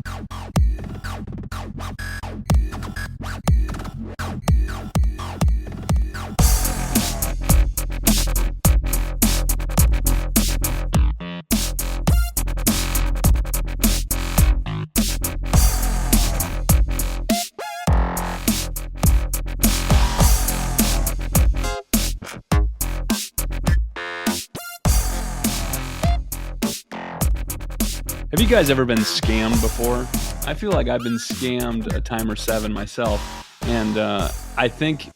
Have you guys ever been scammed before? I feel like I've been scammed a time or seven myself. And I think,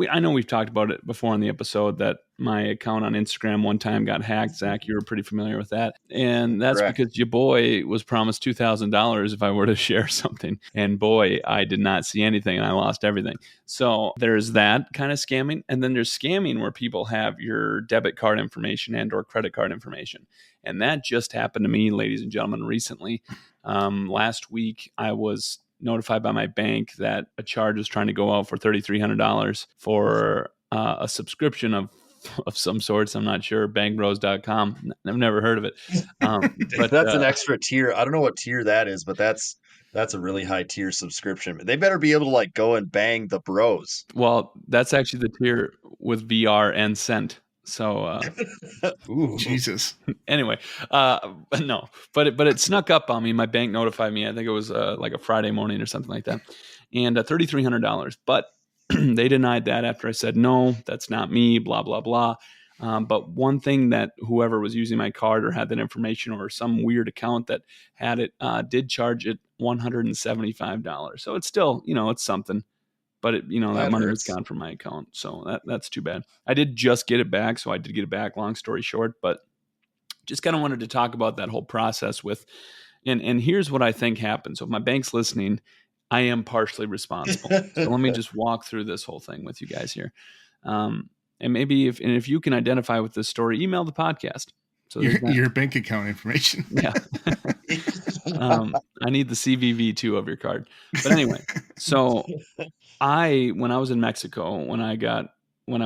I know we've talked about it before on the episode that my account on Instagram one time got hacked. Zach, you were pretty familiar with that. And that's Correct. because your boy was promised $2,000 if I were to share something. And boy, I did not see anything and I lost everything. So there's that kind of scamming. And then there's scamming where people have your debit card information and or credit card information. And that just happened to me, ladies and gentlemen, recently. Last week, I was notified by my bank that a charge was trying to go out for $3,300 for a subscription of some sorts. I'm not sure. Bankbros.com. I've never heard of it. But that's an extra tier. I don't know what tier that is, but that's a really high tier subscription. They better be able to like go and bang the bros. Well, that's actually the tier with VR and Cent. So, Ooh. Jesus. Anyway, no, but it snuck up on me. My bank notified me. I think it was like a Friday morning or something like that, and $3,300. But they denied that after I said no, that's not me. Blah blah blah. But one thing that whoever was using my card or had that information or some weird account that had it did charge it $175. So it's still, it's something. But that money was gone from my account, so that's too bad. I did just get it back, so I did get it back. Long story short, but just kind of wanted to talk about that whole process with, and here's what I think happened. So if my bank's listening, I am partially responsible. So let me just walk through this whole thing with you guys here, and maybe if you can identify with this story, email the podcast. So your bank account information. Yeah. I need the CVV too of your card. But anyway, so when I was in Mexico, when I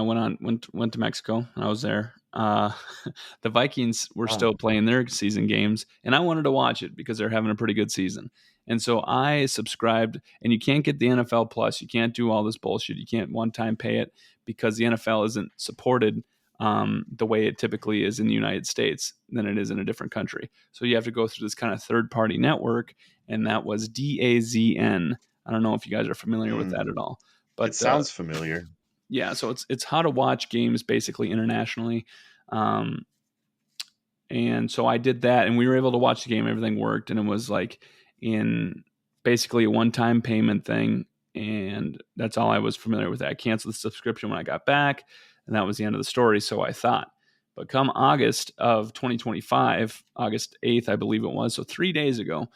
went to Mexico and I was there, the Vikings were still playing their season games and I wanted to watch it because they're having a pretty good season. And so I subscribed, and you can't get the NFL Plus. You can't do all this bullshit. You can't one-time pay it because the NFL isn't supported the way it typically is in the United States than it is in a different country. So you have to go through this kind of third-party network, and that was DAZN. I don't know if you guys are familiar with that at all. But it sounds familiar. Yeah, so it's how to watch games basically internationally. And so I did that, and we were able to watch the game. Everything worked, and it was like in basically a one-time payment thing, and that's all I was familiar with. I canceled the subscription when I got back, and that was the end of the story, so I thought. But come August of 2025, August 8th, I believe it was, so 3 days ago,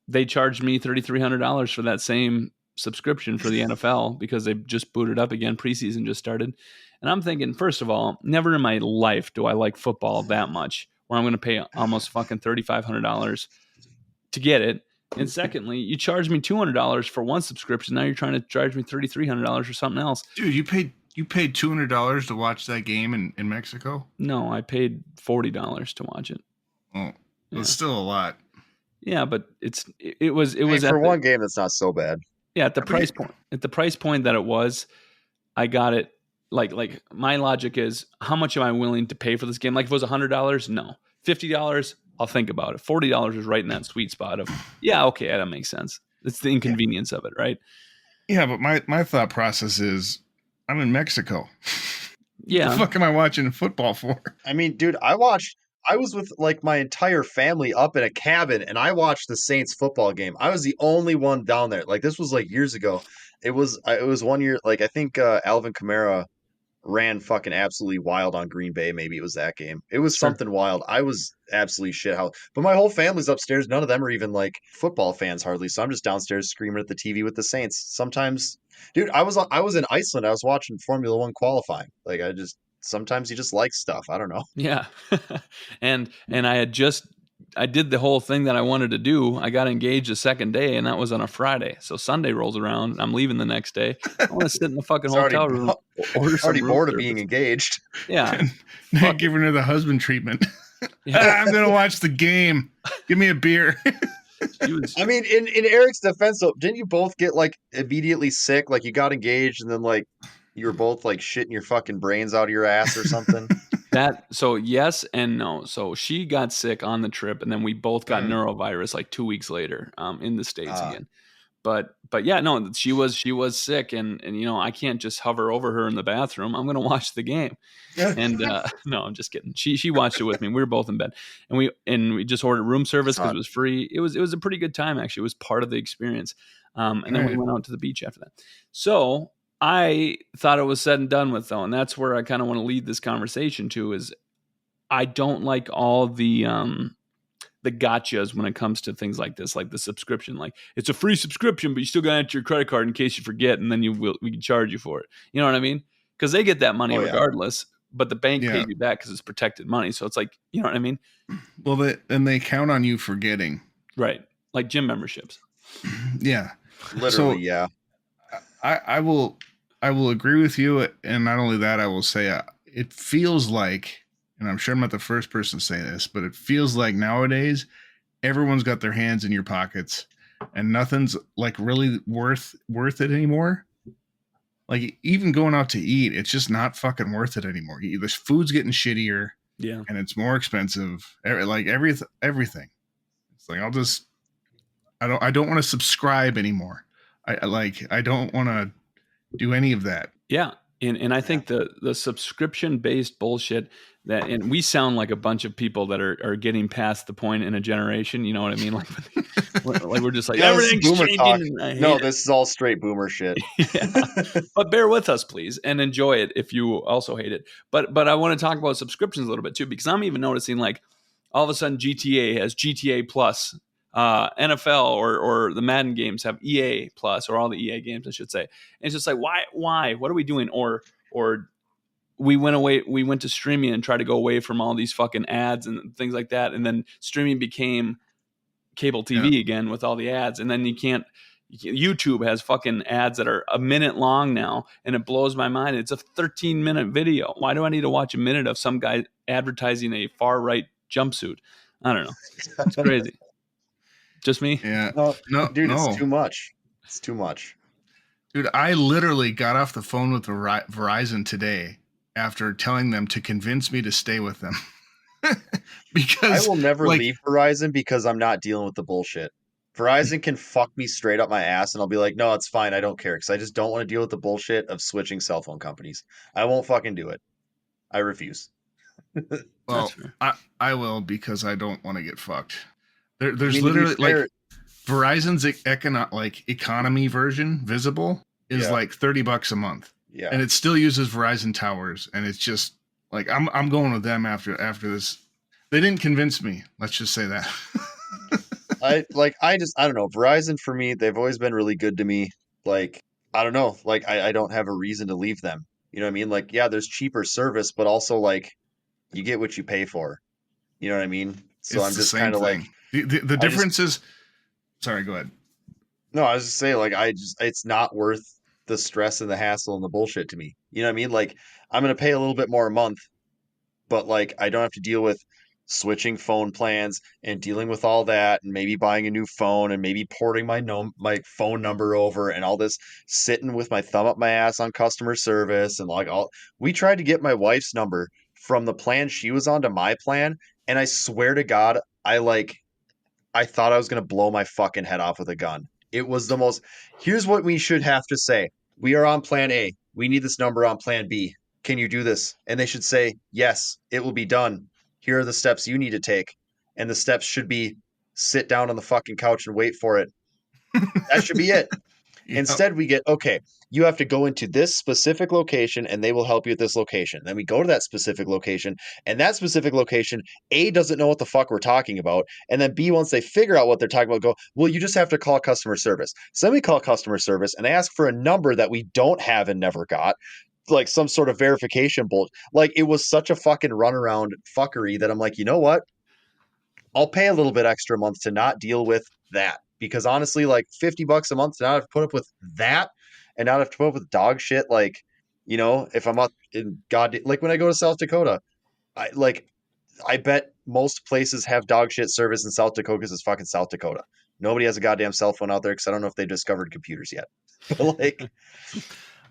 they charged me $3,300 for that same subscription for the NFL because they just booted up again. Preseason just started. And I'm thinking, first of all, never in my life do I like football that much where I'm going to pay almost fucking $3,500 to get it. And secondly, you charge me $200 for one subscription. Now you're trying to charge me $3,300 for something else. Dude, you paid $200 to watch that game in Mexico? No, I paid $40 to watch it. Oh, it's still a lot. Yeah, but it was for one game that's not so bad. Yeah, at the price point that it was, I got it. Like my logic is, how much am I willing to pay for this game? Like if it was $100, no. $50, I'll think about it. $40 is right in that sweet spot of, yeah, okay, that makes sense. It's the inconvenience of it, right? Yeah, but my thought process is, I'm in Mexico. Yeah. What the fuck am I watching football for? I mean, dude, I was with like my entire family up in a cabin and I watched the Saints football game. I was the only one down there. Like this was like years ago. It was 1 year. Like I think Alvin Kamara ran fucking absolutely wild on Green Bay. Maybe it was that game. It was something wild. I was absolutely shithoused. But my whole family's upstairs. None of them are even like football fans hardly. So I'm just downstairs screaming at the TV with the Saints. Sometimes, dude, I was in Iceland. I was watching Formula One qualifying. Like sometimes you just like stuff. I don't know. Yeah. and I did the whole thing that I wanted to do. I got engaged the second day, and that was on a Friday. So Sunday rolls around, and I'm leaving the next day. I want to sit in the fucking hotel room. Already bored of being engaged. Yeah. Not giving her the husband treatment. Yeah. I'm going to watch the game. Give me a beer. She was. I mean, in Eric's defense, though, didn't you both get like immediately sick? Like you got engaged, and then like you were both like shitting your fucking brains out of your ass or something. So yes and no. So she got sick on the trip, and then we both got Mm. neurovirus like 2 weeks later, in the States Ah, again. But yeah, no, she was sick, and I can't just hover over her in the bathroom. I'm gonna watch the game. And no, I'm just kidding. She watched it with me. We were both in bed, and we just ordered room service that's because hot. it was free. It was a pretty good time actually. It was part of the experience. And then we Right. went out to the beach after that. So I thought it was said and done with though, and that's where I kind of want to lead this conversation to is I don't like all the gotchas when it comes to things like this, like the subscription. Like it's a free subscription, but you still got to enter your credit card in case you forget, and then we can charge you for it. You know what I mean? Because they get that money Oh yeah. regardless, but the bank Yeah. pays you back because it's protected money. So it's like, you know what I mean? Well, they count on you forgetting. Right? Like gym memberships. Yeah. Literally, So yeah. I will agree with you, and not only that, I will say it feels like, and I'm sure I'm not the first person to say this, but it feels like nowadays everyone's got their hands in your pockets, and nothing's like really worth it anymore. Like even going out to eat, it's just not fucking worth it anymore. The food's getting shittier, Yeah. and it's more expensive. Like everything. It's like I don't want to subscribe anymore. I don't want to do any of that. Yeah. And I think the subscription based bullshit and we sound like a bunch of people that are getting past the point in a generation. You know what I mean? Like, we're just like Yeah, this is everything's boomer changing. talk. And I hate No, it. this is all straight boomer shit. Yeah. But bear with us, please, and enjoy it if you also hate it. But I want to talk about subscriptions a little bit too, because I'm even noticing like all of a sudden GTA has GTA Plus, NFL or the Madden games have EA Plus, or all the EA games, I should say. And it's just like, why? What are we doing? Or we went to streaming and tried to go away from all these fucking ads and things like that, and then streaming became cable TV Yeah. again with all the ads, and then YouTube has fucking ads that are a minute long now, and it blows my mind. It's a 13-minute video. Why do I need to watch a minute of some guy advertising a far right jumpsuit? I don't know. It's crazy. Just me? Yeah. No, No, dude, no. it's too much. It's too much. Dude, I literally got off the phone with Verizon today after telling them to convince me to stay with them. I Because will never like leave Verizon because I'm not dealing with the bullshit. Verizon can fuck me straight up my ass, and I'll be like, no, it's fine. I don't care because I just don't want to deal with the bullshit of switching cell phone companies. I won't fucking do it. I refuse. That's well, fair. I will, because I don't want to get fucked. I There's mean, to be literally fair, like Verizon's economy version, Visible, is yeah, like $30 a month. yeah. And it still uses Verizon towers, and it's just like I'm going with them after this. They didn't convince me. Let's just say that. I don't know. Verizon for me, they've always been really good to me. Like, I don't know. Like, I don't have a reason to leave them. You know what I mean? Like, yeah, there's cheaper service, but also like you get what you pay for. You know what I mean? So It's I'm the just same kind of like, thing. The I just difference is, sorry, go ahead. no, I was just saying like it's not worth the stress and the hassle and the bullshit to me. You know what I mean? Like I'm gonna pay a little bit more a month, but like I don't have to deal with switching phone plans and dealing with all that and maybe buying a new phone and maybe porting my phone number over and all this sitting with my thumb up my ass on customer service and like all we tried to get my wife's number from the plan she was on to my plan, and I swear to God I thought I was going to blow my fucking head off with a gun. It was the most. Here's what we should have to say. We are on plan A. We need this number on plan B. Can you do this? And they should say, yes, it will be done. Here are the steps you need to take. And the steps should be sit down on the fucking couch and wait for it. That should be it. Yep. Instead, we get, okay, you have to go into this specific location and they will help you at this location. Then we go to that specific location, and that specific location, A, doesn't know what the fuck we're talking about. And then B, once they figure out what they're talking about, go, well, you just have to call customer service. So then we call customer service and they ask for a number that we don't have and never got. Like some sort of verification bolt. Like it was such a fucking runaround fuckery that I'm like, you know what? I'll pay a little bit extra a month to not deal with that. Because honestly, like $50 a month to not have to put up with that and not have to put up with dog shit. Like, if I'm up in God, like when I go to South Dakota, I bet most places have dog shit service in South Dakota because it's fucking South Dakota. Nobody has a goddamn cell phone out there because I don't know if they've discovered computers yet. But like,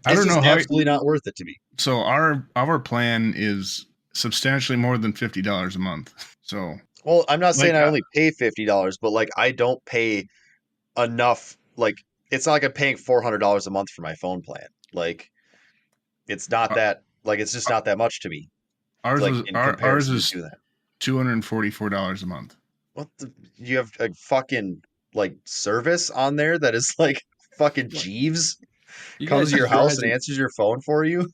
I it's don't know just how. absolutely not worth it to me. So our plan is substantially more than $50 a month. So Well, I'm not saying like I only pay $50, but like I don't pay enough. Like, it's not like I'm paying $400 a month for my phone plan. Like, it's not uh, that. Like, it's just not that much to me. ours Like is in ours comparison to is do that. $244 a month. What the? You have a fucking like service on there that is like fucking What? Jeeves You comes guys to your use house and Verizon? answers your phone for you.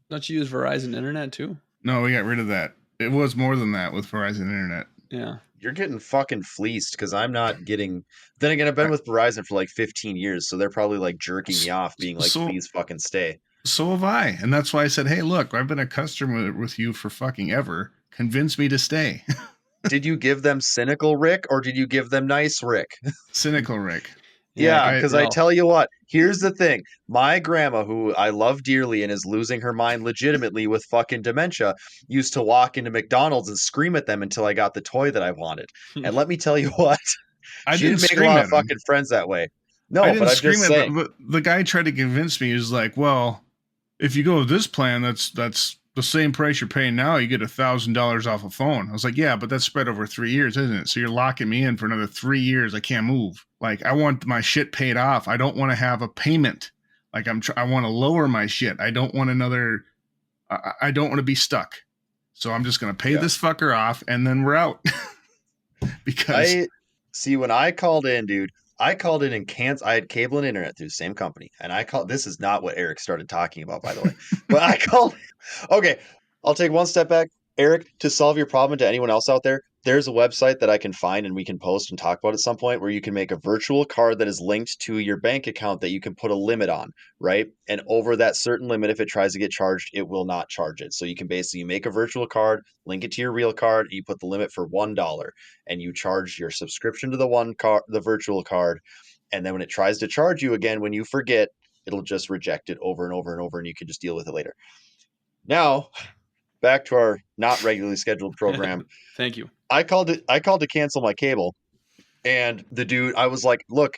Don't you use Verizon Internet too? No, we got rid of that. It was more than that with Verizon Internet. Yeah. You're getting fucking fleeced because I'm not getting. Then again, I've been I, with Verizon for like 15 years, so they're probably like jerking me off, being like, so "Please fucking stay." so have I, and that's why I said, "Hey, look, I've been a customer with you for fucking ever. Convince me to stay." Did you give them cynical Rick or did you give them nice Rick? Cynical Rick. Yeah, I Yeah, can I because I tell. tell you what, here's the thing. My grandma, who I love dearly and is losing her mind legitimately with fucking dementia, used to walk into McDonald's and scream at them until I got the toy that I wanted. And let me tell you what, I she didn't didn't make a scream lot of at him. fucking friends that way. I No, but didn't I'm scream just at saying. them. But the guy tried to convince me. He was like, "Well, if you go with this plan, that's the same price you're paying now. You get $1,000 off a phone." I was like, "Yeah, but that's spread over 3 years, isn't it? So you're locking me in for another 3 years. I can't move. Like, I want my shit paid off. I don't want to have a payment. Like, I want to lower my shit. I don't want another. I don't want to be stuck. So I'm just gonna pay Yeah. this fucker off, and then we're out." Because I see when I called in, dude, I called in and I had cable and internet through the same company. And I called, this is not what Eric started talking about, by the way. But I called, okay, I'll take one step back. Eric, to solve your problem, to anyone else out there, there's a website that I can find and we can post and talk about at some point where you can make a virtual card that is linked to your bank account that you can put a limit on, right? And over that certain limit, if it tries to get charged, it will not charge it. So you can basically make a virtual card, link it to your real card, and you put the limit for $1 and you charge your subscription to the virtual card. And then when it tries to charge you again, when you forget, it'll just reject it over and over and over, and you can just deal with it later. Now, back to our not regularly scheduled program. Thank you. I called to cancel my cable, and the dude, I was like, "Look,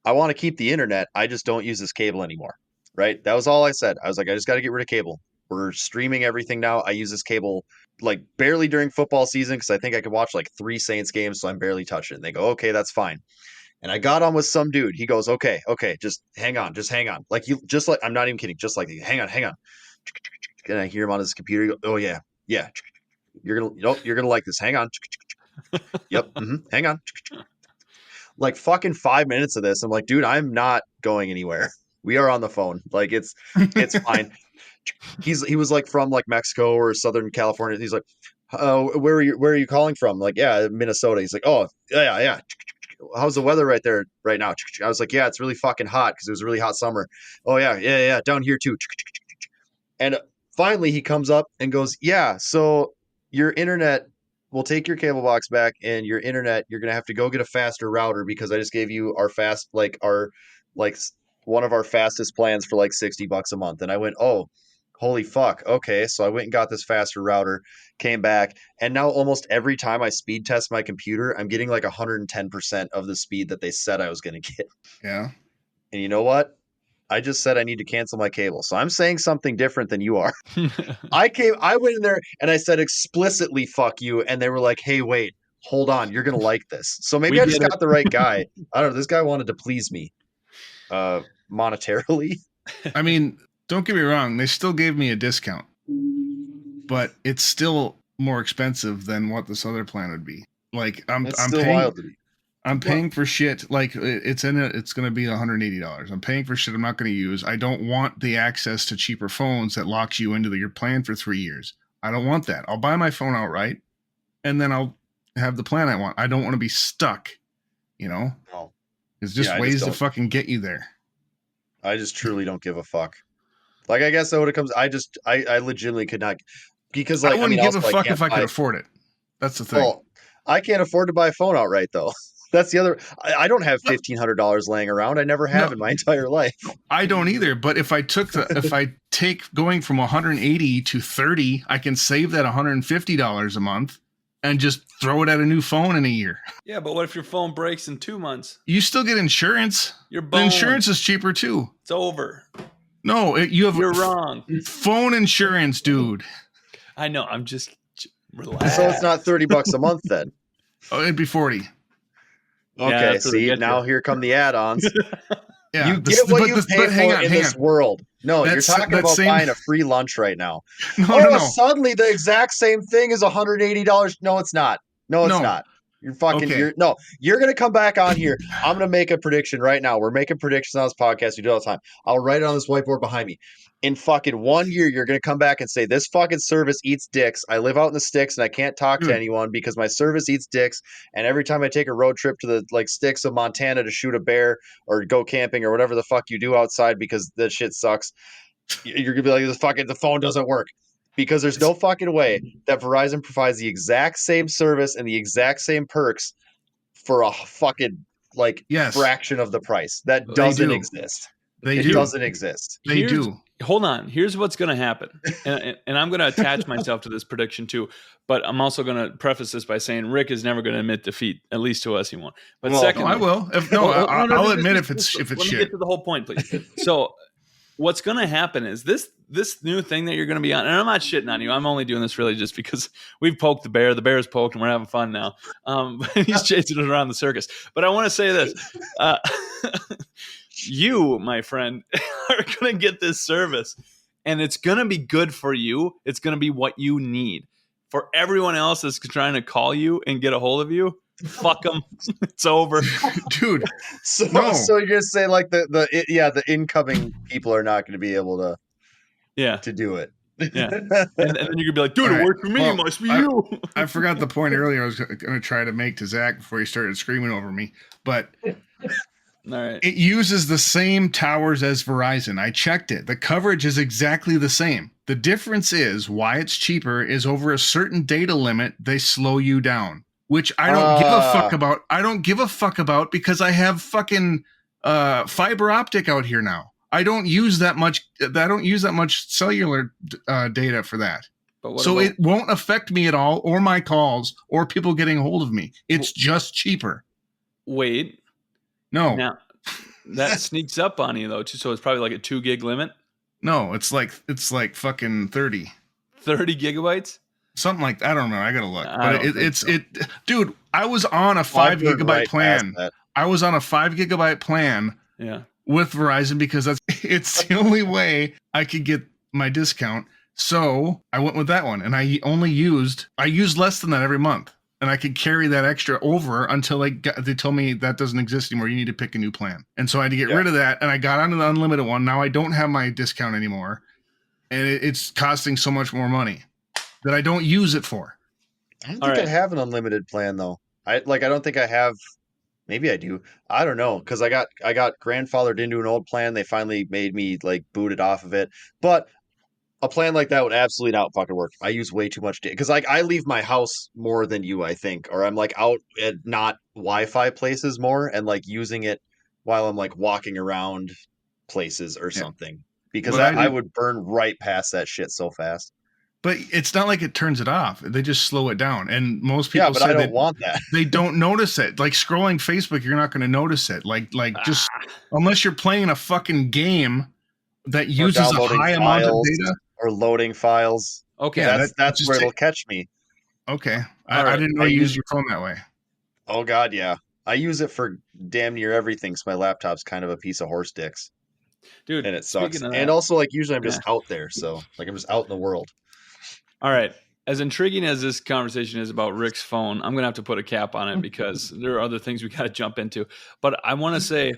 I want to keep the internet. I just don't use this cable anymore." Right? That was all I said. I was like, "I just got to get rid of cable. We're streaming everything now. I use this cable like barely during football season because I think I could watch like 3 Saints games, so I'm barely touching it." And they go, "Okay, that's fine." And I got on with some dude. He goes, "Okay, okay, just hang on, just hang on." Like you, just like I'm not even kidding. Just like hang on, hang on. And I hear him on his computer. He goes, "Oh yeah, yeah. You're gonna like this. Hang on." Yep. Hang on. Like fucking 5 minutes of this. I'm like, dude, I'm not going anywhere. We are on the phone. Like it's fine. He was like from like Mexico or Southern California. He's like, where are you calling from? I'm like, yeah, Minnesota. He's like, oh yeah, yeah. How's the weather right there right now? I was like, yeah, it's really fucking hot because it was a really hot summer. Oh yeah, yeah, yeah, down here too. And finally he comes up and goes, yeah, so your internet, we'll take your cable box back and your internet, you're going to have to go get a faster router because I just gave you our like one of our fastest plans for like $60 a month. And I went, oh, holy fuck. Okay. So I went and got this faster router, came back, and now almost every time I speed test my computer, I'm getting like 110% of the speed that they said I was going to get. yeah, And you know what? I just said I need to cancel my cable. So I'm saying something different than you are. I went in there and I said explicitly fuck you, and they were like, hey, wait, hold on, you're gonna like this. So maybe We I just get it. got the right guy. I don't know. This guy wanted to please me monetarily. I mean, don't get me wrong. They still gave me a discount, but it's still more expensive than what this other plan would be. Like That's I'm still paying wild to me. I'm paying for shit. Like it's going to be $180. I'm paying for shit I'm not going to use. I don't want the access to cheaper phones that locks you into your plan for 3 years. I don't want that. I'll buy my phone outright, and then I'll have the plan I want. I don't want to be stuck. You know, No. it's just Yeah, I ways to don't. fucking get you there. I just truly don't give a fuck. Like I guess that when it comes, I legitimately could not because I like I wouldn't mean give a also I fuck can't if I could buy. afford it. That's the thing. Well, I can't afford to buy a phone outright though. That's the other. I don't have $1,500 laying around. I never have No, in my entire life. I don't either. But if I take going from 180 to 30, I can save that $150 a month. and just throw it at a new phone in a year. Yeah, but what if your phone breaks in 2 months? You still get insurance. Your The insurance is cheaper too. It's over. No, You're wrong. Phone insurance, dude. I know. I'm just relaxed. So it's not $30 a month then. Oh, it'd be 40. Okay, that's what they see, get now you. here come the add-ons. Yeah, You get what you pay for in this world. No, you're talking about buying a free lunch right now. No. Suddenly the exact same thing is $180. No, it's not. No, it's not. You're fucking. Okay. You're gonna come back on here. I'm gonna make a prediction right now. We're making predictions on this podcast. We do it all the time. I'll write it on this whiteboard behind me. In fucking 1 year, you're gonna come back and say this fucking service eats dicks. I live out in the sticks and I can't talk to anyone because my service eats dicks. And every time I take a road trip to the sticks of Montana to shoot a bear or go camping or whatever the fuck you do outside because that shit sucks, you're gonna be like, the phone doesn't work. Because there's no fucking way that Verizon provides the exact same service and the exact same perks for a fucking fraction of the price. That doesn't exist. It doesn't exist. They do. Hold on. Here's what's going to happen. And I'm going to attach myself to this prediction too. But I'm also going to preface this by saying Rick is never going to admit defeat, at least to us he won't. But secondly, I will. I'll admit if it's let me shit. get to the whole point, please. So what's going to happen is this new thing that you're going to be on, and I'm not shitting on you. I'm only doing this really just because we've poked the bear. The bear's poked, and we're having fun now. He's chasing us around the circus. But I want to say this. You, my friend, are going to get this service, and it's going to be good for you. It's going to be what you need. For everyone else that's trying to call you and get a hold of you, fuck them. It's over, dude. So you're gonna say like the incoming people are not going to be able to do it. Yeah, and then you're gonna be like, dude, it worked for me. It must be you. I forgot the point earlier I was going to try to make to Zach before he started screaming over me, but. All right. It uses the same towers as Verizon. I checked it. The coverage is exactly the same. The difference is why it's cheaper is over a certain data limit, they slow you down, which I don't give a fuck about. I don't give a fuck about because I have fucking fiber optic out here now. I don't use that much. I don't use that much cellular data for that. It won't affect me at all, or my calls, or people getting a hold of me. It's just cheaper. Wait. No. Now, that sneaks up on you though, too. So it's probably like a 2 gig limit. No, it's like fucking 30 gigabytes. Something like that. I don't know. I gotta look. Dude. I was on a 5 gigabyte plan. I was on a 5 gigabyte plan. Yeah. With Verizon because it's the only way I could get my discount. So I went with that one, and I used less than that every month. And I could carry that extra over until they told me that doesn't exist anymore. You need to pick a new plan. And so I had to get rid of that. And I got onto the unlimited one. Now I don't have my discount anymore. And it's costing so much more money that I don't use it for. I don't think I have an unlimited plan though. I don't think I have. Maybe I do. I don't know. Cause I got grandfathered into an old plan. They finally made me boot it off of it. But a plan like that would absolutely not fucking work. I use way too much data because I leave my house more than you, I think, or I'm out at not Wi-Fi places more and using it while I'm walking around places or something because I would burn right past that shit so fast. But it's not like it turns it off. They just slow it down. And most people say I don't want that. They don't notice it. Like scrolling Facebook, you're not going to notice it. Just unless you're playing a fucking game that uses a high amount of data. Or loading files. Okay, that's where it'll catch me. Okay, I didn't know you use your phone that way. Oh God, yeah. I use it for damn near everything. So my laptop's kind of a piece of horse dicks, dude, and it sucks. And also, usually I'm just out there, so I'm just out in the world. All right. As intriguing as this conversation is about Rick's phone, I'm gonna have to put a cap on it because there are other things we got to jump into. But I want to say,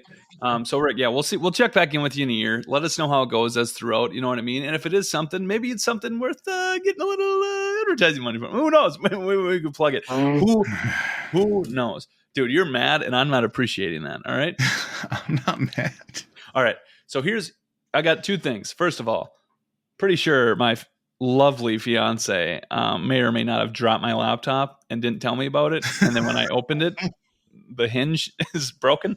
so Rick, yeah, we'll see. We'll check back in with you in a year. Let us know how it goes as throughout. You know what I mean? And if it is something, maybe it's something worth getting a little advertising money from. Who knows? Maybe we could plug it. Who knows, dude? You're mad, and I'm not appreciating that. All right, I'm not mad. All right. So I got two things. First of all, pretty sure my lovely fiance may or may not have dropped my laptop and didn't tell me about it, and then when I opened it, the hinge is broken,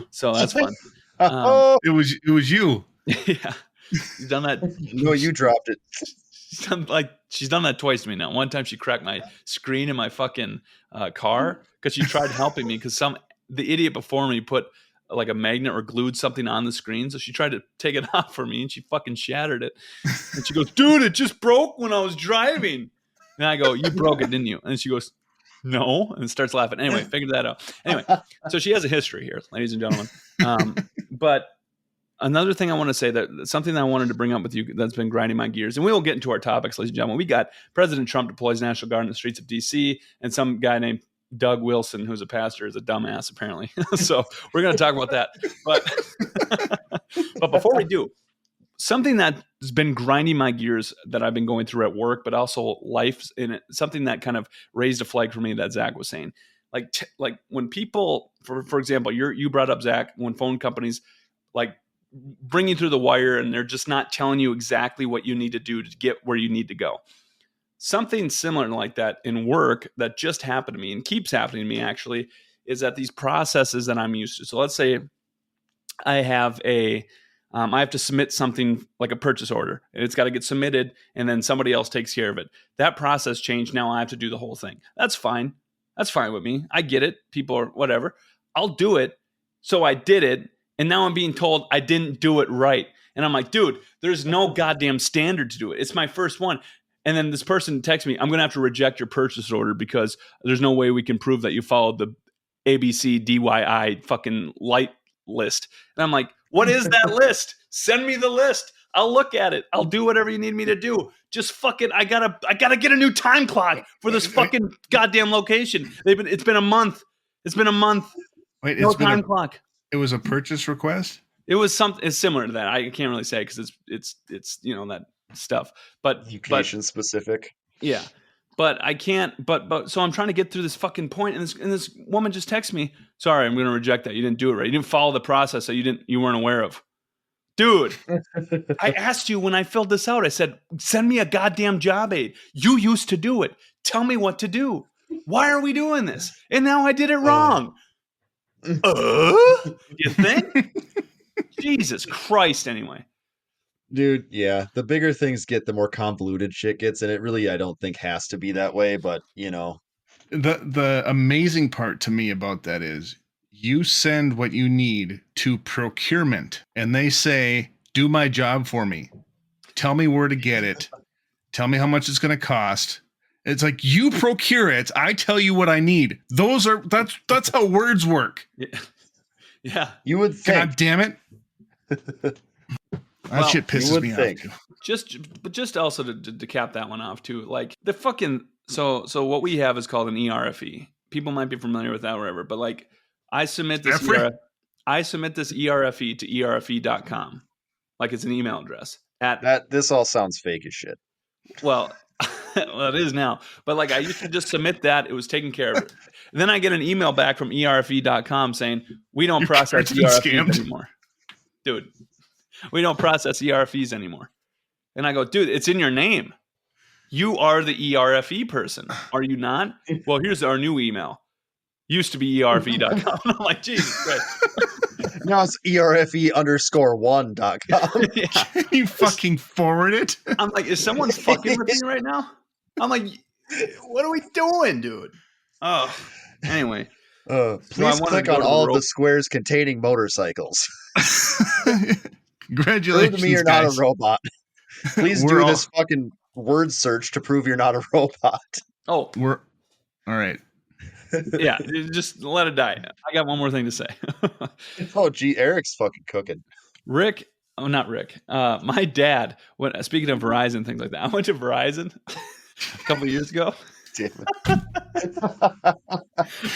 so that's fun. It was you. Yeah, you done that? No, you dropped it. she's done that twice to me now. One time she cracked my screen in my fucking car because she tried helping me because the idiot before me put like a magnet or glued something on the screen. So she tried to take it off for me and she fucking shattered it. And she goes, dude, it just broke when I was driving. And I go, you broke it, didn't you? And she goes, no, and starts laughing. Anyway, figured that out. Anyway, so she has a history here, ladies and gentlemen. But another thing I want to say, that something that I wanted to bring up with you that's been grinding my gears, and we will get into our topics, ladies and gentlemen. We got President Trump deploys National Guard in the streets of D.C., and some guy named Doug Wilson, who's a pastor, is a dumbass, apparently. So we're going to talk about that. But before we do, something that has been grinding my gears that I've been going through at work, but also life in it, something that kind of raised a flag for me that Zach was saying. Like when people, for example, you brought up, Zach, when phone companies like bring you through the wire and they're just not telling you exactly what you need to do to get where you need to go. Something similar like that in work that just happened to me and keeps happening to me actually is that these processes that I'm used to. So let's say I have I have to submit something like a purchase order and it's got to get submitted and then somebody else takes care of it. That process changed. Now I have to do the whole thing. That's fine. That's fine with me. I get it. People are whatever. I'll do it. So I did it. And now I'm being told I didn't do it right. And I'm like, dude, there's no goddamn standard to do it. It's my first one. And then this person texts me, I'm going to have to reject your purchase order because there's no way we can prove that you followed the ABC DYI fucking light list. And I'm like, what is that list? Send me the list. I'll look at it. I'll do whatever you need me to do. Just fucking, I gotta get a new time clock for this fucking goddamn location. It's been a month. It's been a month. Wait, no time clock. It was a purchase request? It was something similar to that. I can't really say because it's that stuff. But location specific. Yeah. But I can't so I'm trying to get through this fucking point and this woman just texts me, sorry, I'm gonna reject that. You didn't do it right. You didn't follow the process that you weren't aware of. Dude, I asked you when I filled this out, I said, send me a goddamn job aid. You used to do it. Tell me what to do. Why are we doing this? And now I did it wrong. You think? Jesus Christ, anyway. Dude, yeah. The bigger things get, the more convoluted shit gets, and it really, I don't think, has to be that way, but, The amazing part to me about that is you send what you need to procurement, and they say, do my job for me. Tell me where to get it. Tell me how much it's going to cost. It's like, you procure it. I tell you what I need. That's how words work. Yeah. You would think. God damn it. That shit pisses me off too. Just also to cap that one off too. Like the fucking, so what we have is called an ERFE. People might be familiar with that or whatever, but like I submit this ERFE to ERFE.com. Like it's an email address this all sounds fake as shit. Well, it is now. But like I used to just submit that. It was taken care of. And then I get an email back from ERFE.com saying, we don't process ERFEs anymore. Dude, we don't process ERFEs anymore. And I go, dude, it's in your name. You are the ERFE person. Are you not? Well, here's our new email. Used to be ERFE.com. I'm like, Jesus Christ. Now it's ERFE_1.com. Yeah. Can you fucking forward it? I'm like, is someone fucking with me right now? I'm like, what are we doing, dude? Oh, anyway. Please click on all of the squares containing motorcycles. Congratulations, prove to me you're guys. not a robot. Please do this fucking word search to prove you're not a robot. Oh, we're all right. Yeah, just let it die. I got one more thing to say. Oh, gee, Eric's fucking cooking. Rick. Oh, not Rick. My dad. Speaking of Verizon, things like that. I went to Verizon a couple of years ago. Damn it. I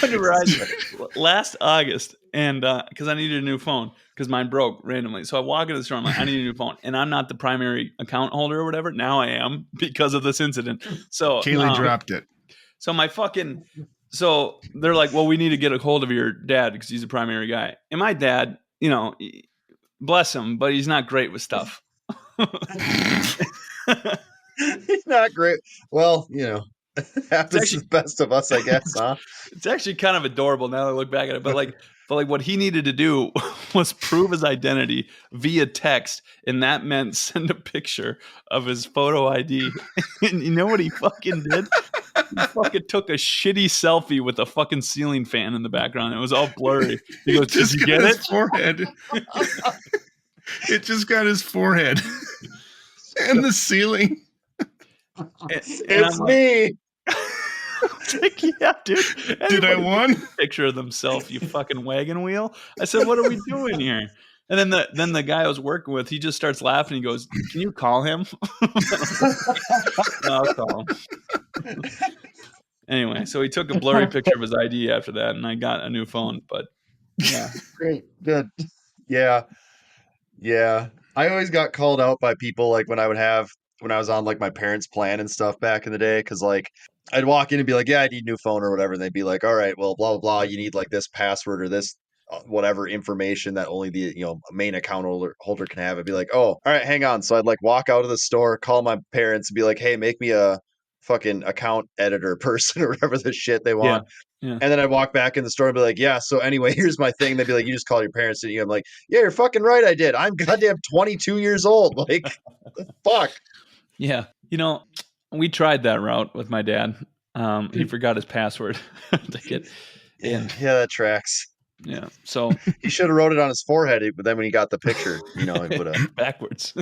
went to Verizon last August, and because I needed a new phone because mine broke randomly. So I walk into the store. I'm like, I need a new phone, and I'm not the primary account holder or whatever. Now I am because of this incident. So Kaylee dropped it. So so they're like, well, we need to get a hold of your dad because he's the primary guy. And my dad, bless him, but he's not great with stuff. He's not great. Well, happens to the best of us, I guess, huh? It's actually kind of adorable now that I look back at it. But like But like what he needed to do was prove his identity via text, and that meant send a picture of his photo ID. And you know what he fucking did? He fucking took a shitty selfie with a fucking ceiling fan in the background. It was all blurry. He goes, "Did you get it?" Forehead. It just got his forehead and the ceiling. It's me. Like, yeah, dude. Did I won? Picture of themselves, you fucking wagon wheel. I said, "What are we doing here?" And then the guy I was working with, he just starts laughing. He goes, "Can you call him?" No, I'll call him. Anyway, so he took a blurry picture of his ID after that, and I got a new phone. But yeah, Great, good. Yeah. I always got called out by people like when I was on like my parents' plan and stuff back in the day, because like I'd walk in and be like, "Yeah, I need a new phone or whatever," and they'd be like, "All right, well, blah blah blah, you need like this password or this whatever information that only the main account holder can have." I'd be like, "Oh, all right, hang on." So I'd like walk out of the store, call my parents, and be like, "Hey, make me a fucking account editor person or whatever the shit they want." yeah. And then I'd walk back in the store and be like, "Yeah, so anyway, here's my thing." They'd be like, "You just call your parents," and I'm like, "Yeah, you're fucking right, I did. I'm goddamn 22 years old. Like, fuck." Yeah. We tried that route with my dad. He forgot his password to get in. Yeah, that tracks. Yeah. So he should have wrote it on his forehead, but then when he got the picture, he would have backwards.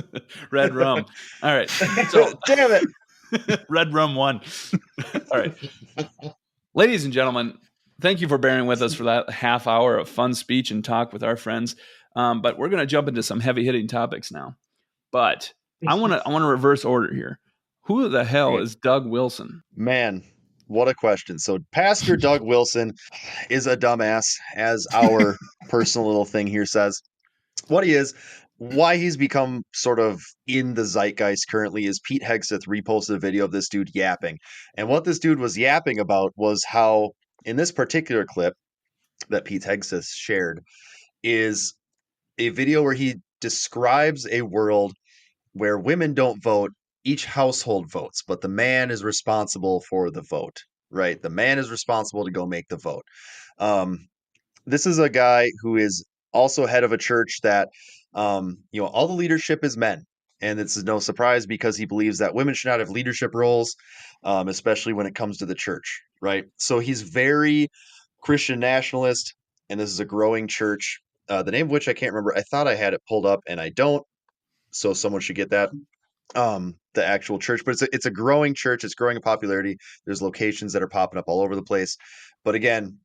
Red rum. All right. So damn it. Red rum won. All right. Ladies and gentlemen, thank you for bearing with us for that half hour of fun speech and talk with our friends. But we're going to jump into some heavy hitting topics now. But I want to reverse order here. Who the hell is Doug Wilson? Man, what a question. So Pastor Doug Wilson is a dumbass, as our personal little thing here says. What he is, why he's become sort of in the zeitgeist currently, is Pete Hegseth reposted a video of this dude yapping. And what this dude was yapping about was how, in this particular clip that Pete Hegseth shared, is a video where he describes a world where women don't vote, each household votes, but the man is responsible for the vote, right? The man is responsible to go make the vote. This is a guy who is also head of a church that, all the leadership is men. And this is no surprise because he believes that women should not have leadership roles, especially when it comes to the church, right? So he's very Christian nationalist, and this is a growing church, the name of which I can't remember. I thought I had it pulled up, and I don't. So someone should get that. The actual church, but it's a growing church. It's growing in popularity. There's locations that are popping up all over the place. But again,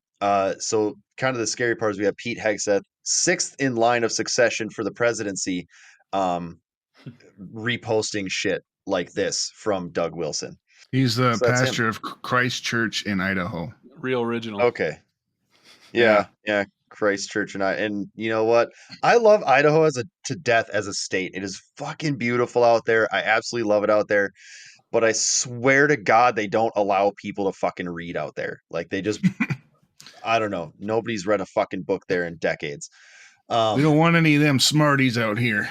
so kind of the scary part is we have Pete Hegseth, sixth in line of succession for the presidency, reposting shit like this from Doug Wilson. He's the pastor of Christ Church in Idaho. Real original. Okay. Yeah. Christ Church and you know what? I love Idaho to death as a state. It is fucking beautiful out there. I absolutely love it out there. But I swear to God, they don't allow people to fucking read out there. Like they just, I don't know. Nobody's read a fucking book there in decades. We don't want any of them smarties out here.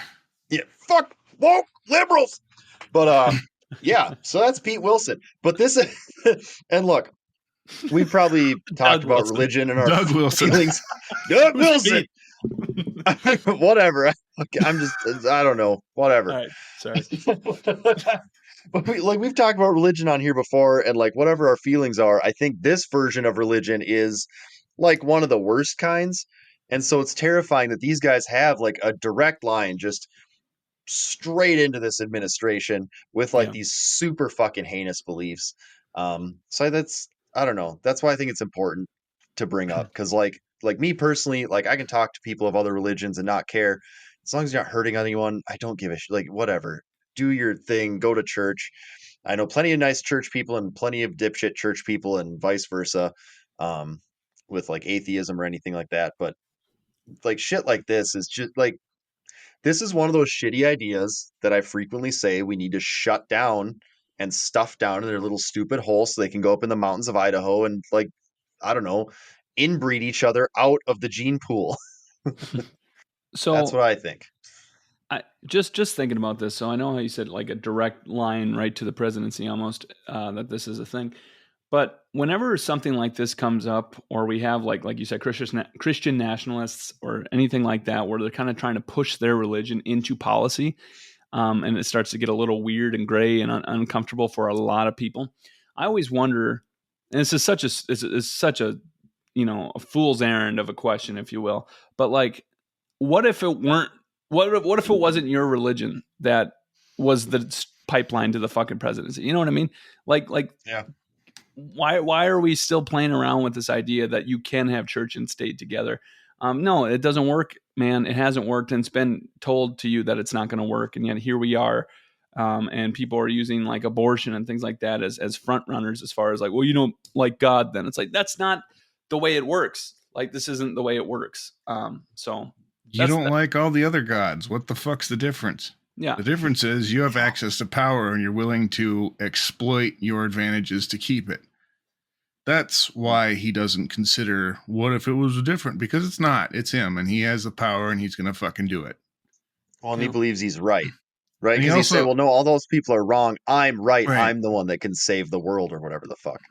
Yeah, fuck woke liberals. But yeah, so that's Pete Wilson. But this, and look, we probably talked about religion and our feelings. Doug Wilson. Whatever. I don't know. Whatever. All right. Sorry. But we've talked about religion on here before, and like whatever our feelings are, I think this version of religion is like one of the worst kinds. And so it's terrifying that these guys have like a direct line just straight into this administration with like these super fucking heinous beliefs. So I don't know. That's why I think it's important to bring up, because like me personally, like I can talk to people of other religions and not care as long as you're not hurting anyone. I don't give a shit. Like whatever, do your thing, go to church. I know plenty of nice church people and plenty of dipshit church people and vice versa, with like atheism or anything like that. But like shit like this is just like, this is one of those shitty ideas that I frequently say we need to shut down and stuff down in their little stupid hole so they can go up in the mountains of Idaho and like, I don't know, inbreed each other out of the gene pool. So that's what I think. I just thinking about this. So I know how you said like a direct line right to the presidency almost, that this is a thing. But whenever something like this comes up, or we have like you said, Christian nationalists or anything like that, where they're kind of trying to push their religion into policy, and it starts to get a little weird and gray and uncomfortable for a lot of people, I always wonder, and this is such a a fool's errand of a question, if you will, but like, what if it weren't? What if it wasn't your religion that was the pipeline to the fucking presidency? You know what I mean? Like Yeah. why are we still playing around with this idea that you can have church and state together? No, it doesn't work, man. It hasn't worked, and it's been told to you that it's not going to work, and yet here we are. And people are using like abortion and things like that as front runners, as far as like, well, you don't like God, then it's like, that's not the way it works. Like, this isn't the way it works. So you don't like all the other gods. What the fuck's the difference? Yeah. The difference is you have access to power and you're willing to exploit your advantages to keep it. That's why he doesn't consider what if it was different, because it's not. It's him, and he has the power, and he's going to fucking do it. Well, and he believes he's right. Right? And he Because he also- say, well, no, all those people are wrong. I'm right. Right. I'm the one that can save the world or whatever the fuck.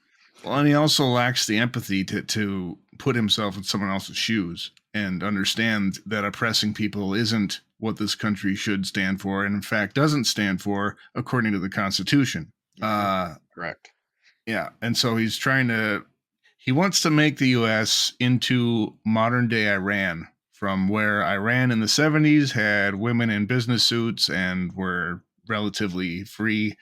Well, and he also lacks the empathy to put himself in someone else's shoes and understand that oppressing people isn't what this country should stand for, and in fact doesn't stand for according to the Constitution. Correct. Yeah, and so he wants to make the U.S. into modern day Iran, from where Iran in the 70s had women in business suits and were relatively free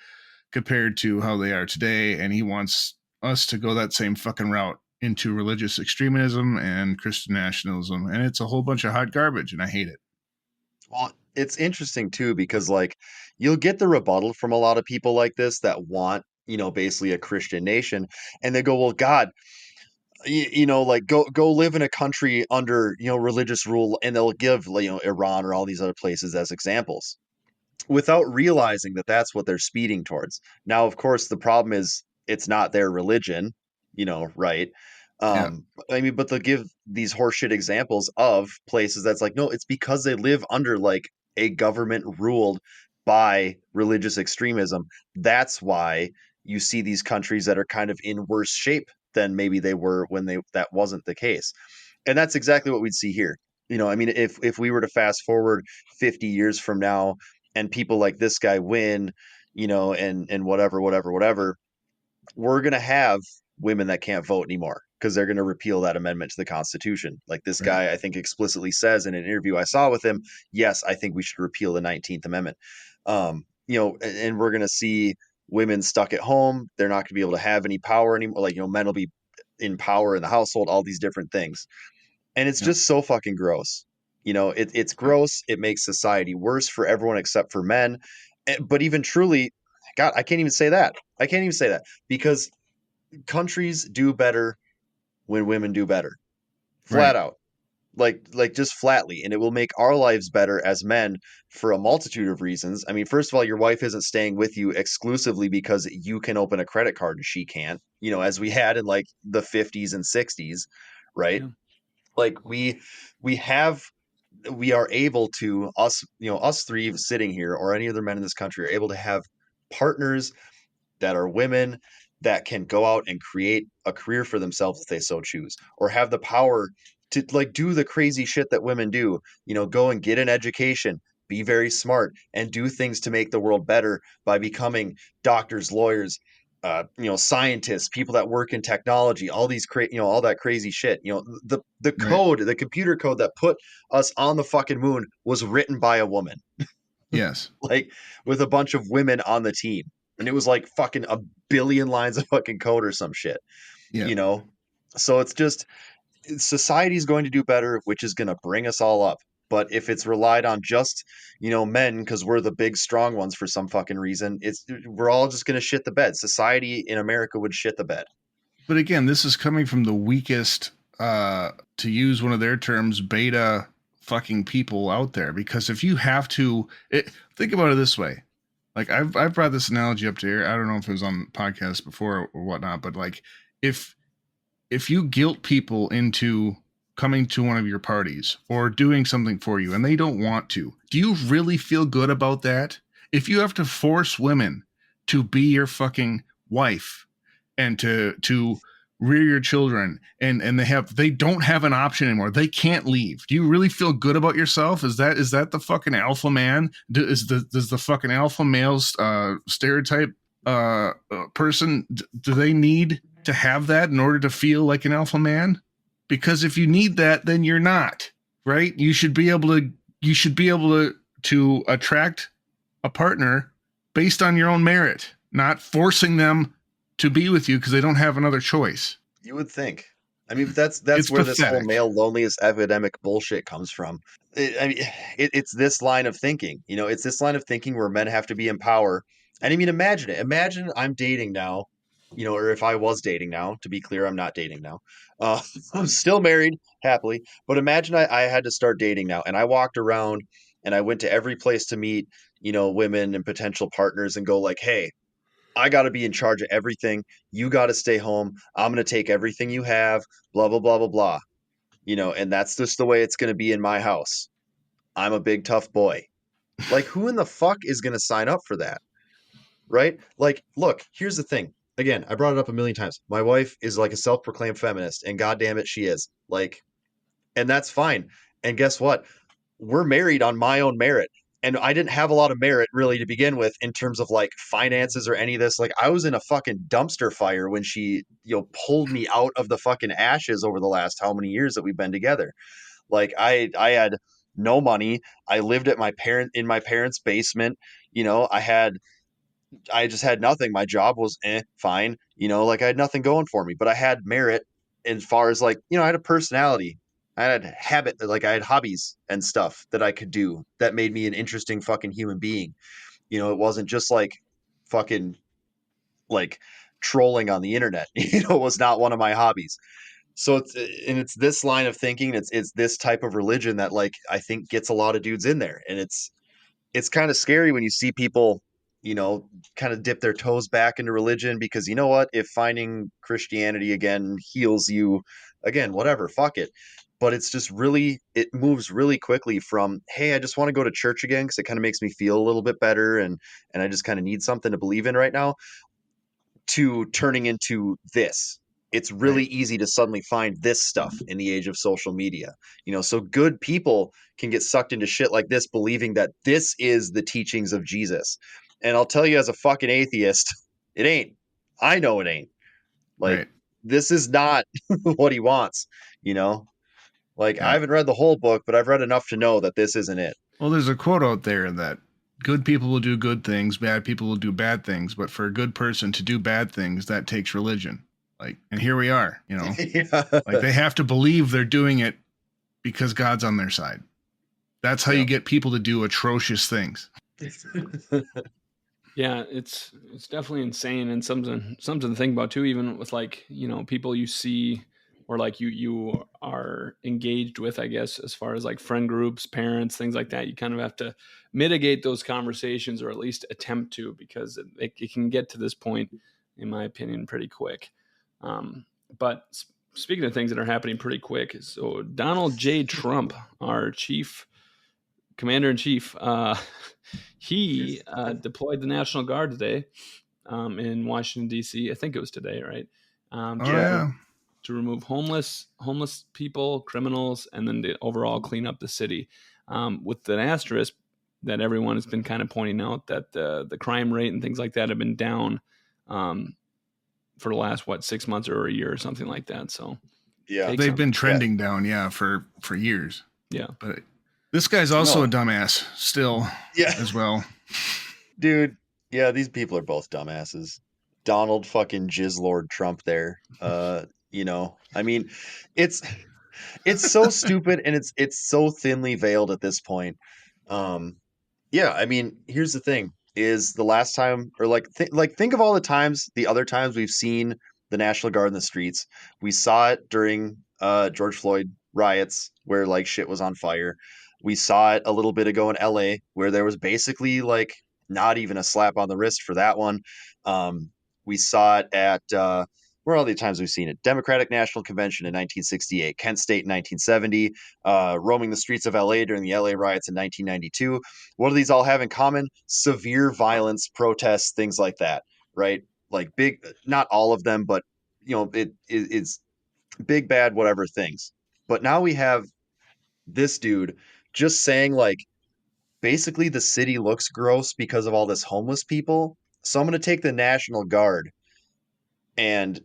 compared to how they are today, and he wants us to go that same fucking route into religious extremism and Christian nationalism, and it's a whole bunch of hot garbage, and I hate it. Well, it's interesting too, because like you'll get the rebuttal from a lot of people like this that want, basically a Christian nation, and they go, well, God, like go live in a country under, religious rule, and they'll give, Iran or all these other places as examples, without realizing that that's what they're speeding towards. Now, of course, the problem is it's not their religion, right? Yeah. I mean, but they'll give these horseshit examples of places that's like, no, it's because they live under like a government ruled by religious extremism. That's why you see these countries that are kind of in worse shape than maybe they were when that wasn't the case. And that's exactly what we'd see here. I mean, if we were to fast forward 50 years from now, and people like this guy win, and whatever, we're going to have women that can't vote anymore because they're going to repeal that amendment to the Constitution. Like this guy, I think, explicitly says in an interview I saw with him, yes, I think we should repeal the 19th Amendment. And we're going to see women stuck at home. They're not going to be able to have any power anymore. Like, men will be in power in the household, all these different things. And it's just so fucking gross. It's gross. It makes society worse for everyone except for men. But even truly, God, I can't even say that. Because countries do better when women do better. Flat out. Like just flatly. And it will make our lives better as men for a multitude of reasons. I mean, first of all, your wife isn't staying with you exclusively because you can open a credit card and she can't, as we had in like the 50s and 60s, right? Yeah. Like we are able to, us three sitting here, or any other men in this country, are able to have partners that are women that can go out and create a career for themselves if they so choose, or have the power to like do the crazy shit that women do, go and get an education, be very smart, and do things to make the world better by becoming doctors, lawyers, scientists, people that work in technology, all these all that crazy shit. The code, the computer code that put us on the fucking moon was written by a woman. Yes. Like with a bunch of women on the team. And it was like fucking a billion lines of fucking code or some shit. Yeah. So it's just, society's going to do better, which is going to bring us all up. But if it's relied on just, men, because we're the big strong ones for some fucking reason, we're all just going to shit the bed. Society in America would shit the bed. But again, this is coming from the weakest, to use one of their terms, beta fucking people out there. Because if you have to, think about it this way. Like I've brought this analogy up to here. I don't know if it was on podcast before or whatnot, but like if you guilt people into coming to one of your parties or doing something for you and they don't want to, do you really feel good about that? If you have to force women to be your fucking wife and to rear your children, and they don't have an option anymore. They can't leave. Do you really feel good about yourself? Is that the fucking alpha man? Does the fucking alpha males stereotype person, do they need to have that in order to feel like an alpha man? Because if you need that, then you're not, right? You should be able to attract a partner based on your own merit, not forcing them to be with you because they don't have another choice. You would think. I mean, that's It's where pathetic. this whole male loneliness epidemic bullshit comes from. It's this line of thinking. It's this line of thinking where men have to be in power. And I mean, imagine it. Imagine I'm dating now, or if I was dating now. To be clear, I'm not dating now. Uh, I'm still married happily, but imagine I had to start dating now, and I walked around and I went to every place to meet, women and potential partners and go like, hey, I got to be in charge of everything. You got to stay home. I'm going to take everything you have, blah, blah, blah, blah, blah. And that's just the way it's going to be in my house. I'm a big, tough boy. Like, who in the fuck is going to sign up for that? Right? Like, look, here's the thing. Again, I brought it up a million times. My wife is like a self proclaimed feminist, and goddamn it, she is. Like, and that's fine. And guess what? We're married on my own merit. And I didn't have a lot of merit really to begin with in terms of like finances or any of this. Like I was in a fucking dumpster fire when she, pulled me out of the fucking ashes over the last how many years that we've been together. Like I had no money. I lived at in my parents' basement. I just had nothing. My job was fine. Like I had nothing going for me, but I had merit as far as like, I had a personality. I had habit, like I had hobbies and stuff that I could do that made me an interesting fucking human being. It wasn't just like fucking like trolling on the internet. It was not one of my hobbies. So it's this line of thinking, it's this type of religion that like I think gets a lot of dudes in there. And it's kind of scary when you see people, kind of dip their toes back into religion because you know what? If finding Christianity again heals you again, whatever, fuck it. But it's just really, it moves really quickly from, hey, I just want to go to church again because it kind of makes me feel a little bit better and I just kind of need something to believe in right now, to turning into this. It's really easy to suddenly find this stuff in the age of social media. So good people can get sucked into shit like this, believing that this is the teachings of Jesus. And I'll tell you as a fucking atheist, it ain't. I know it ain't. Like, this is not what he wants, Like, I haven't read the whole book, but I've read enough to know that this isn't it. Well, there's a quote out there that good people will do good things, bad people will do bad things, but for a good person to do bad things, that takes religion. Like, and here we are, Yeah. Like they have to believe they're doing it because God's on their side. That's how you get people to do atrocious things. Yeah, it's definitely insane and something to think about too, even with like, people you see or like you are engaged with, I guess, as far as like friend groups, parents, things like that. You kind of have to mitigate those conversations or at least attempt to, because it can get to this point, in my opinion, pretty quick. But speaking of things that are happening pretty quick, so Donald J. Trump, our commander-in-chief, he deployed the National Guard today in Washington, D.C. I think it was today, right? To remove homeless people, criminals, and then to overall clean up the city. With an asterisk that everyone has been kind of pointing out that the crime rate and things like that have been down for the last 6 months or a year or something like that. So yeah, they've been trending down, for years. Yeah, but this guy's also a dumbass still, as well. Dude, yeah, these people are both dumbasses. Donald fucking Jizzlord Trump there. I mean, it's so stupid and it's so thinly veiled at this point. Yeah, I mean, here's the thing: is the last time, or think of all the other times we've seen the National Guard in the streets. We saw it during George Floyd riots, where like shit was on fire. We saw it a little bit ago in LA, where there was basically like not even a slap on the wrist for that one. We saw it at where are all the times we've seen it? Democratic National Convention in 1968, Kent State in 1970, roaming the streets of LA during the LA riots in 1992. What do these all have in common? Severe violence, protests, things like that, right? like big, not all of them, but it's big bad whatever things. But now we have this dude just saying like basically the city looks gross because of all this homeless people. So I'm going to take the National Guard and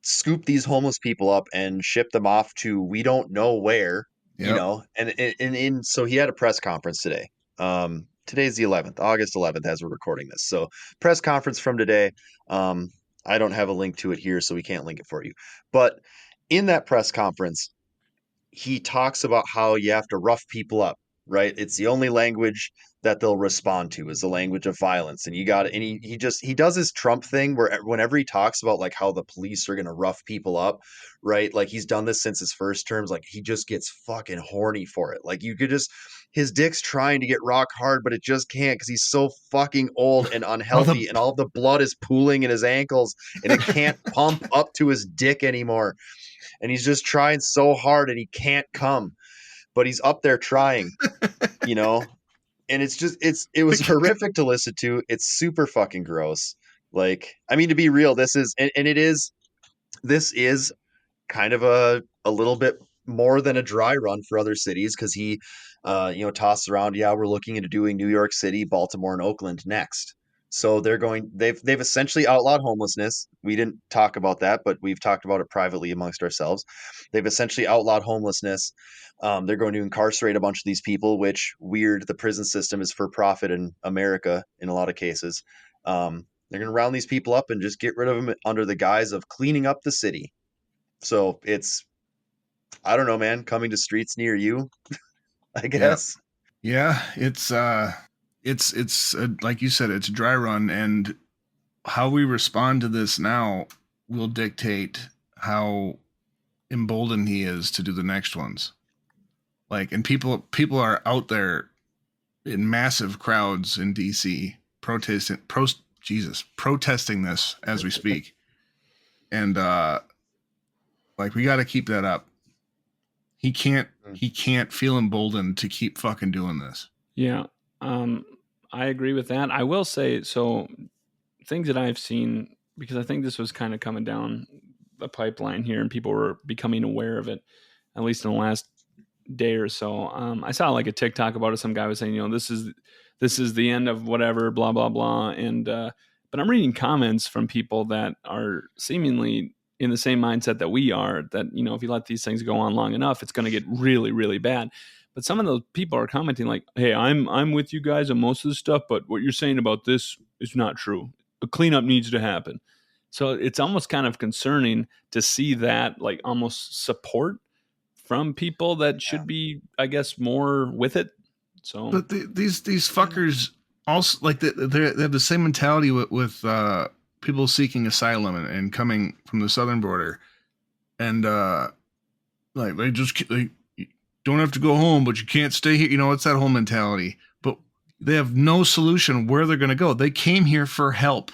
scoop these homeless people up and ship them off to we don't know where, Yep. and so he had a press conference today. Today's the 11th, August 11th, as we're recording this. So press conference from today. Um, I don't have a link to it here, so we can't link it for you. But in that press conference, he talks about how you have to rough people up, right? It's the only language that they'll respond to is the language of violence. And you got and he does his Trump thing where whenever he talks about like how the police are gonna rough people up, right? Like he's done this since his first terms, like he just gets fucking horny for it. Like you could just his dick's trying to get rock hard, but it just can't because he's so fucking old and All the unhealthy, and all the blood is pooling in his ankles, and it can't pump up to his dick anymore, and he's just trying so hard and he can't come, but he's up there trying, you know. And it was horrific to listen to. It's super fucking gross. Like, I mean, to be real, this is kind of a little bit more than a dry run for other cities because he tosses around, yeah, we're looking into doing New York City, Baltimore, and Oakland next. So they've essentially outlawed homelessness. We didn't talk about that, but we've talked about it privately amongst ourselves. They've essentially outlawed homelessness. They're going to incarcerate a bunch of these people, which weird. The prison system is for profit in America in a lot of cases. They're going to round these people up and just get rid of them under the guise of cleaning up the city. So it's, I don't know, man, coming to streets near you, I yeah. guess. Yeah, it's like you said, it's a dry run, and how we respond to this now will dictate how emboldened he is to do the next ones. Like, and people are out there in massive crowds in DC protesting this as we speak. And like we got to keep that up. He can't feel emboldened to keep fucking doing this. Yeah. I agree with that. I will say, so things that I've seen, because I think this was kind of coming down the pipeline here and people were becoming aware of it, at least in the last day or so. I saw like a TikTok about it. Some guy was saying, this is the end of whatever, blah, blah, blah. And, but I'm reading comments from people that are seemingly in the same mindset that we are, that, if you let these things go on long enough, it's going to get really, really bad. But some of those people are commenting like, hey, I'm with you guys on most of the stuff, but what you're saying about this is not true. A cleanup needs to happen. So it's almost kind of concerning to see that like almost support from people that should be, I guess, more with it. So, but these fuckers also like they have the same mentality with people seeking asylum and coming from the southern border, and like they don't have to go home, but you can't stay here. It's that whole mentality. But they have no solution where they're going to go. They came here for help.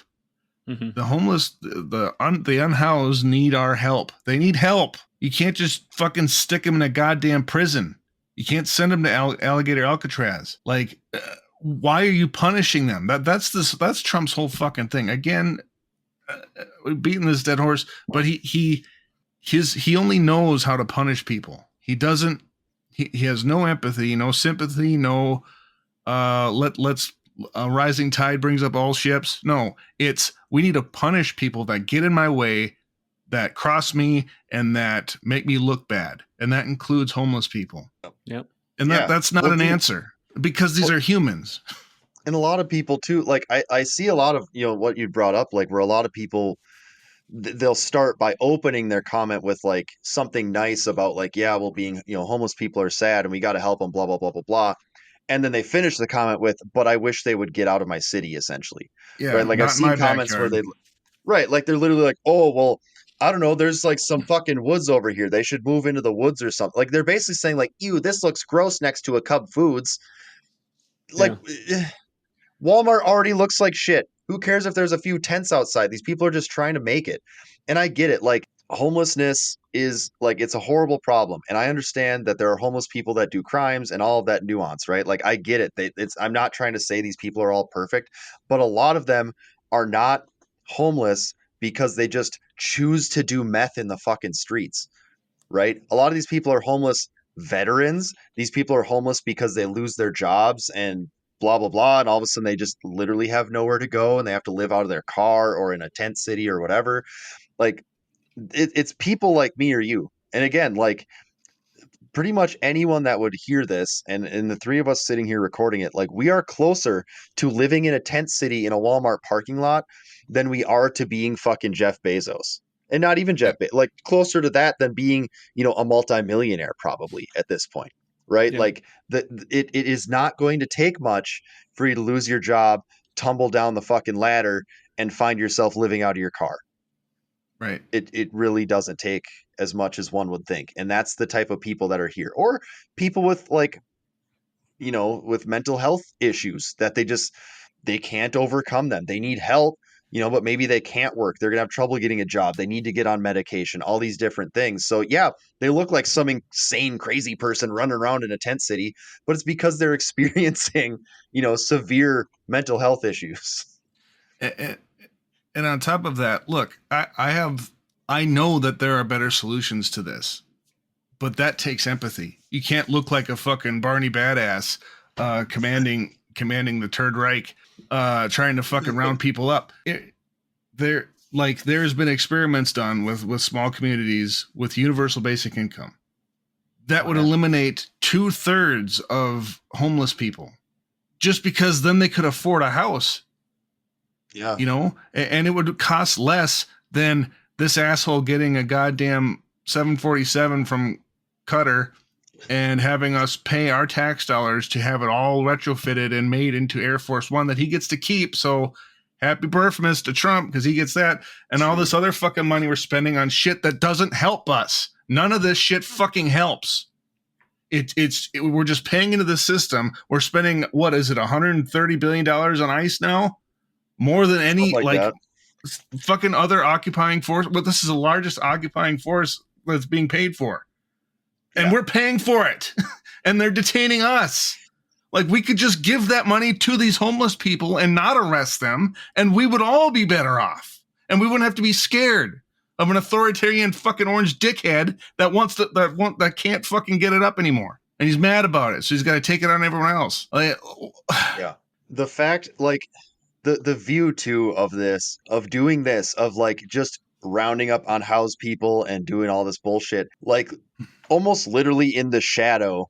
Mm-hmm. The homeless, the unhoused need our help. They need help. You can't just fucking stick them in a goddamn prison. You can't send them to Alligator Alcatraz. Like, why are you punishing them? That's Trump's whole fucking thing. Again, beating this dead horse, but he only knows how to punish people. He doesn't. He has no empathy, no sympathy, no. Let's. A rising tide brings up all ships. No, it's we need to punish people that get in my way, that cross me, and that make me look bad, and that includes homeless people. Yep. And that's not an answer because these are humans. And a lot of people too. Like I see a lot of what you brought up, like where a lot of people they'll start by opening their comment with like something nice about like, yeah, well, being homeless people are sad and we got to help them, blah blah blah blah blah. And then they finish the comment with, but I wish they would get out of my city, essentially. Yeah, right. Like I've seen comments where like they're literally like, oh, well, I don't know, there's like some fucking woods over here. They should move into the woods or something. Like they're basically saying like, ew, this looks gross next to a Cub Foods. Like Walmart already looks like shit. Who cares if there's a few tents outside? These people are just trying to make it. And I get it. Like homelessness is like, it's a horrible problem. And I understand that there are homeless people that do crimes and all of that nuance, right? Like I get it. I'm not trying to say these people are all perfect, but a lot of them are not homeless because they just choose to do meth in the fucking streets, right? A lot of these people are homeless veterans. These people are homeless because they lose their jobs and blah blah blah, and all of a sudden they just literally have nowhere to go and they have to live out of their car or in a tent city or whatever. Like it's people like me or you. And again, like pretty much anyone that would hear this, and the three of us sitting here recording it, like we are closer to living in a tent city in a Walmart parking lot than we are to being fucking Jeff Bezos. And not even Jeff, like closer to that than being, a multimillionaire probably at this point, right? Yeah. Like it is not going to take much for you to lose your job, tumble down the fucking ladder, and find yourself living out of your car. Right. It really doesn't take as much as one would think. And that's the type of people that are here. Or people with like, with mental health issues that they can't overcome them. They need help, but maybe they can't work. They're gonna have trouble getting a job. They need to get on medication, all these different things. So yeah, they look like some insane, crazy person running around in a tent city, but it's because they're experiencing, severe mental health issues. And on top of that, look, I know that there are better solutions to this, but that takes empathy. You can't look like a fucking Barney badass, commanding the Third Reich, trying to fucking round people up. There's been experiments done with small communities with universal basic income that would eliminate 2/3 of homeless people, just because then they could afford a house. Yeah. And it would cost less than this asshole getting a goddamn 747 from Qatar and having us pay our tax dollars to have it all retrofitted and made into Air Force One that he gets to keep. So happy birthday to Trump, because he gets that. And all this other fucking money we're spending on shit that doesn't help us. None of this shit fucking helps. We're just paying into the system. We're spending, what is it, $130 billion on ICE now? More than any fucking other occupying force. But this is the largest occupying force that's being paid for. And we're paying for it. And they're detaining us. Like, we could just give that money to these homeless people and not arrest them, and we would all be better off. And we wouldn't have to be scared of an authoritarian fucking orange dickhead that can't fucking get it up anymore. And he's mad about it, so he's got to take it on everyone else. Yeah. The fact, like, the view too of this, of doing this, of like just rounding up unhoused people and doing all this bullshit, like almost literally in the shadow,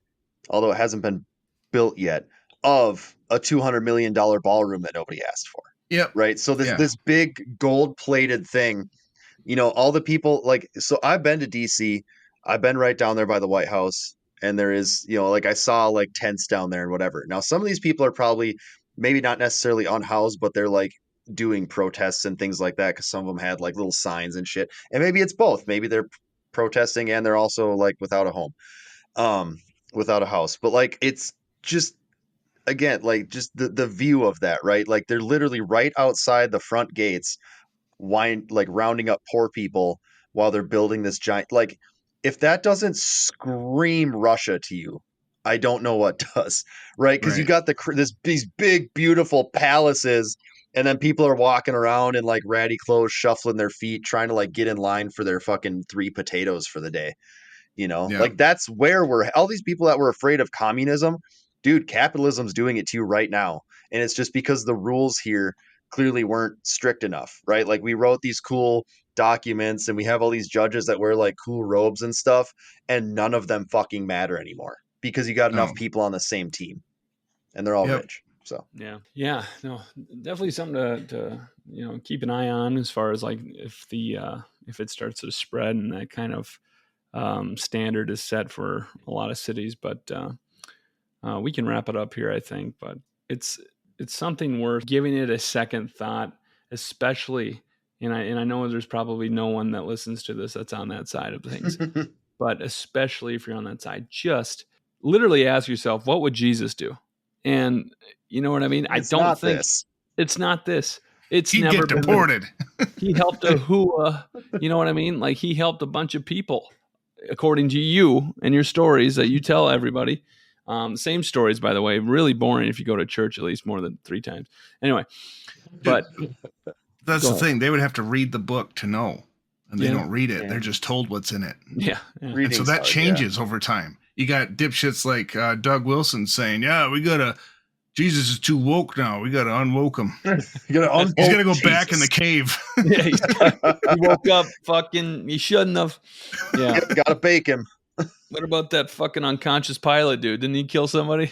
although it hasn't been built yet, of a $200 million ballroom that nobody asked for. Yep. Right. So this big gold plated thing, all the people, like, so I've been to DC, I've been right down there by the White House, and there is, like I saw like tents down there and whatever. Now, some of these people are probably maybe not necessarily unhoused, but they're like doing protests and things like that, because some of them had like little signs and shit. And maybe it's both. Maybe they're protesting and they're also like without a home, without a house. But like, it's just, again, like just the view of that, right? Like they're literally right outside the front gates, rounding up poor people while they're building this giant, like, if that doesn't scream Russia to you, I don't know what does, right? Because you got these big, beautiful palaces, and then people are walking around in like ratty clothes, shuffling their feet, trying to like get in line for their fucking 3 potatoes for the day. Like that's where all these people that were afraid of communism, dude, capitalism's doing it to you right now. And it's just because the rules here clearly weren't strict enough, right? Like we wrote these cool documents and we have all these judges that wear like cool robes and stuff, and none of them fucking matter anymore because you got enough people on the same team and they're all rich. So yeah, no, definitely something to keep an eye on, as far as like if it starts to spread and that kind of standard is set for a lot of cities. But we can wrap it up here, I think. But it's something worth giving it a second thought, especially. And I know there's probably no one that listens to this that's on that side of things, but especially if you're on that side, just literally ask yourself, what would Jesus do? And you know what I mean? It's not this. It's He'd never get deported. He helped you know what I mean? Like he helped a bunch of people, according to you and your stories that you tell everybody. Same stories, by the way, really boring if you go to church at least more than 3 times. Anyway, but That's the thing. They would have to read the book to know, and they don't read it. Yeah. They're just told what's in it. Yeah. And so that changes over time. You got dipshits like Doug Wilson saying, "Yeah, Jesus is too woke now. We got to unwoke him. He's going to go back in the cave." Yeah, he woke up fucking. He shouldn't have. Yeah, got to bake him. What about that fucking unconscious pilot dude? Didn't he kill somebody?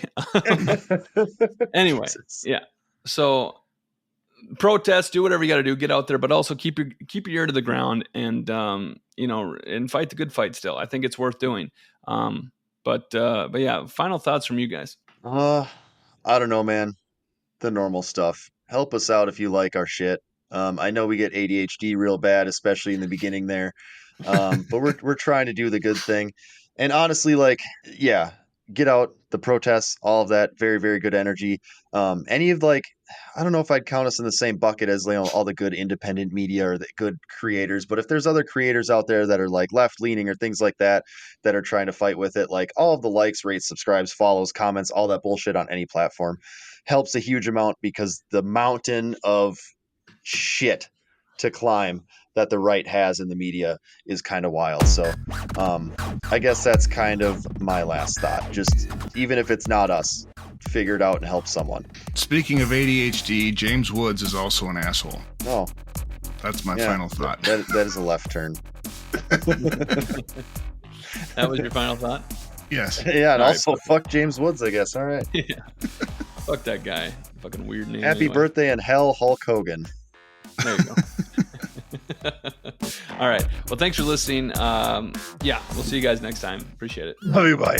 Anyway, yeah. So protest, do whatever you got to do, get out there, but also keep your ear to the ground and and fight the good fight. Still, I think it's worth doing. But yeah, final thoughts from you guys. I don't know, man. The normal stuff. Help us out if you like our shit. I know we get ADHD real bad, especially in the beginning there. But we're trying to do the good thing. And honestly, get out, the protests, all of that, very, very good energy. Any of I don't know if I'd count us in the same bucket as all the good independent media or the good creators, but if there's other creators out there that are left leaning or things like that are trying to fight with it, all of the likes, rates, subscribes, follows, comments, all that bullshit on any platform helps a huge amount, because the mountain of shit to climb that the right has in the media is kind of wild. So I guess that's kind of my last thought. Just even if it's not us, figure it out and help someone. Speaking of ADHD, James Woods is also an asshole. Oh, that's my final thought. That is a left turn. That was your final thought? Yes. Yeah, and also fuck James Woods, I guess. All right. Yeah. Fuck that guy. Fucking weird name. Happy birthday and hell, Hulk Hogan. There you go. All right. Well, thanks for listening. Yeah, we'll see you guys next time. Appreciate it. Love you. Bye.